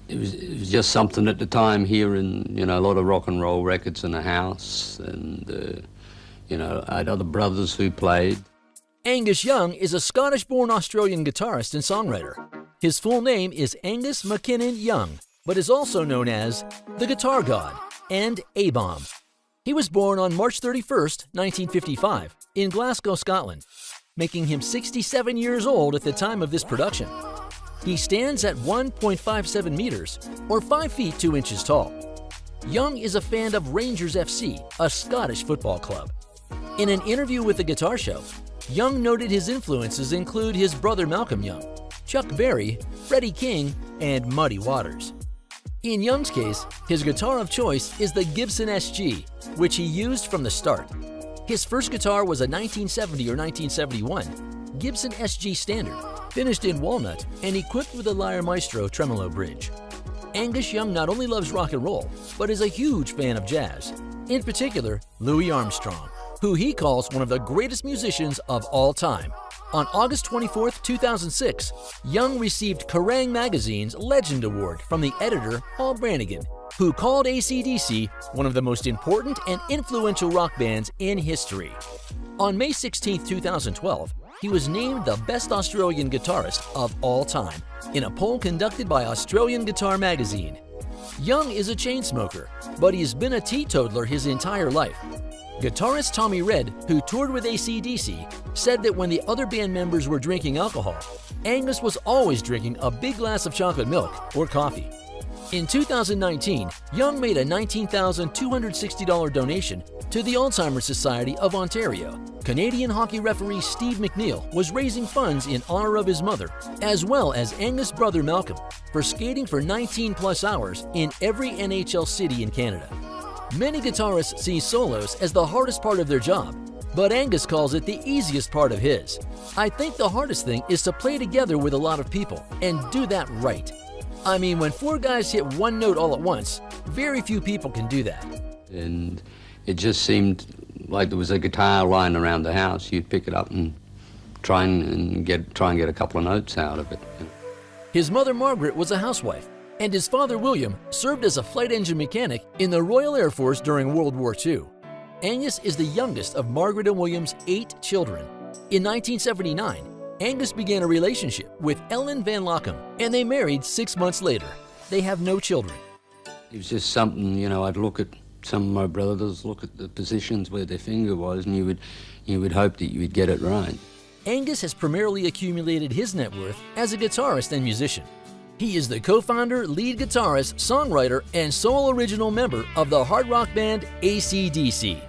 It was just something at the time hearing, a lot of rock and roll records in the house, and, I had other brothers who played. Angus Young is a Scottish-born Australian guitarist and songwriter. His full name is Angus McKinnon Young, but is also known as the Guitar God and A-Bomb. He was born on March 31st, 1955, in Glasgow, Scotland, making him 67 years old at the time of this production. He stands at 1.57 meters, or 5 feet 2 inches tall. Young is a fan of Rangers FC, a Scottish football club. In an interview with The Guitar Show, Young noted his influences include his brother Malcolm Young, Chuck Berry, Freddie King, and Muddy Waters. In Young's case, his guitar of choice is the Gibson SG, which he used from the start. His first guitar was a 1970 or 1971 Gibson SG Standard, finished in walnut and equipped with a Lyre Maestro tremolo bridge. Angus Young not only loves rock and roll, but is a huge fan of jazz, in particular Louis Armstrong, who he calls one of the greatest musicians of all time. On August 24, 2006, Young received Kerrang! Magazine's Legend Award from the editor Paul Brannigan, who called AC/DC one of the most important and influential rock bands in history. On May 16, 2012, he was named the best Australian guitarist of all time in a poll conducted by Australian Guitar Magazine. Young is a chain smoker, but he has been a teetotaler his entire life. Guitarist Tommy Redd, who toured with AC/DC, said that when the other band members were drinking alcohol, Angus was always drinking a big glass of chocolate milk or coffee. In 2019, Young made a $19,260 donation to the Alzheimer's Society of Ontario. Canadian hockey referee Steve McNeil was raising funds in honor of his mother, as well as Angus' brother Malcolm, for skating for 19-plus hours in every NHL city in Canada. Many guitarists see solos as the hardest part of their job, but Angus calls it the easiest part of his. I think the hardest thing is to play together with a lot of people and do that right. I mean, when 4 guys hit one note all at once, very few people can do that. And it just seemed like there was a guitar lying around the house. You'd pick it up and try and get a couple of notes out of it. His mother Margaret was a housewife, and his father William served as a flight engine mechanic in the Royal Air Force during World War II. Angus is the youngest of Margaret and William's 8 children. In 1979, Angus began a relationship with Ellen Van Lockham, and they married 6 months later. They have no children. It was just something, I'd look at some of my brothers, look at the positions where their finger was, and you would hope that you would get it right. Angus has primarily accumulated his net worth as a guitarist and musician. He is the co-founder, lead guitarist, songwriter, and sole original member of the hard rock band AC/DC,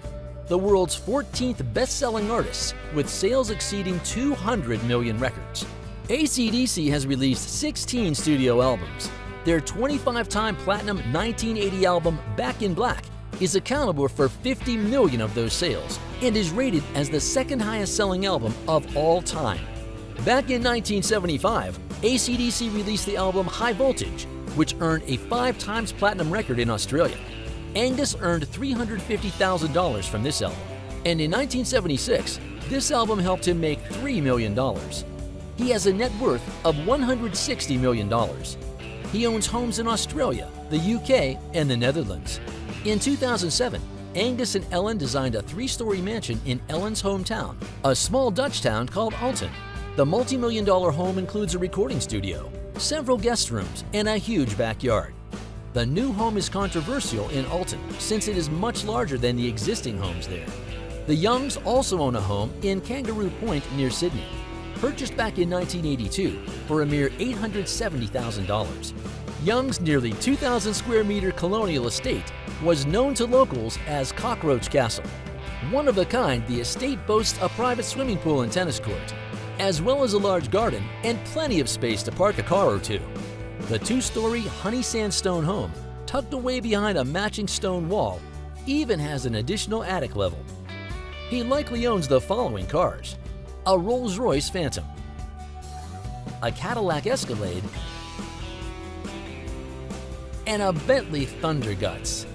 the world's 14th best-selling artists, with sales exceeding 200 million records. AC/DC has released 16 studio albums. Their 25-time platinum 1980 album, Back in Black, is accountable for 50 million of those sales and is rated as the second highest-selling album of all time. Back in 1975, AC/DC released the album High Voltage, which earned a 5 times platinum record in Australia. Angus earned $350,000 from this album, and in 1976, this album helped him make $3 million. He has a net worth of $160 million. He owns homes in Australia, the UK, and the Netherlands. In 2007, Angus and Ellen designed a 3-story mansion in Ellen's hometown, a small Dutch town called Alton. The multi-million-dollar home includes a recording studio, several guest rooms, and a huge backyard. The new home is controversial in Alton since it is much larger than the existing homes there. The Youngs also own a home in Kangaroo Point near Sydney, purchased back in 1982 for a mere $870,000. Young's nearly 2,000 square meter colonial estate was known to locals as Cockroach Castle. One of a kind, the estate boasts a private swimming pool and tennis court, as well as a large garden and plenty of space to park a car or two. The 2-story honey sandstone home, tucked away behind a matching stone wall, even has an additional attic level. He likely owns the following cars: a Rolls-Royce Phantom, a Cadillac Escalade, and a Bentley Thunderguts.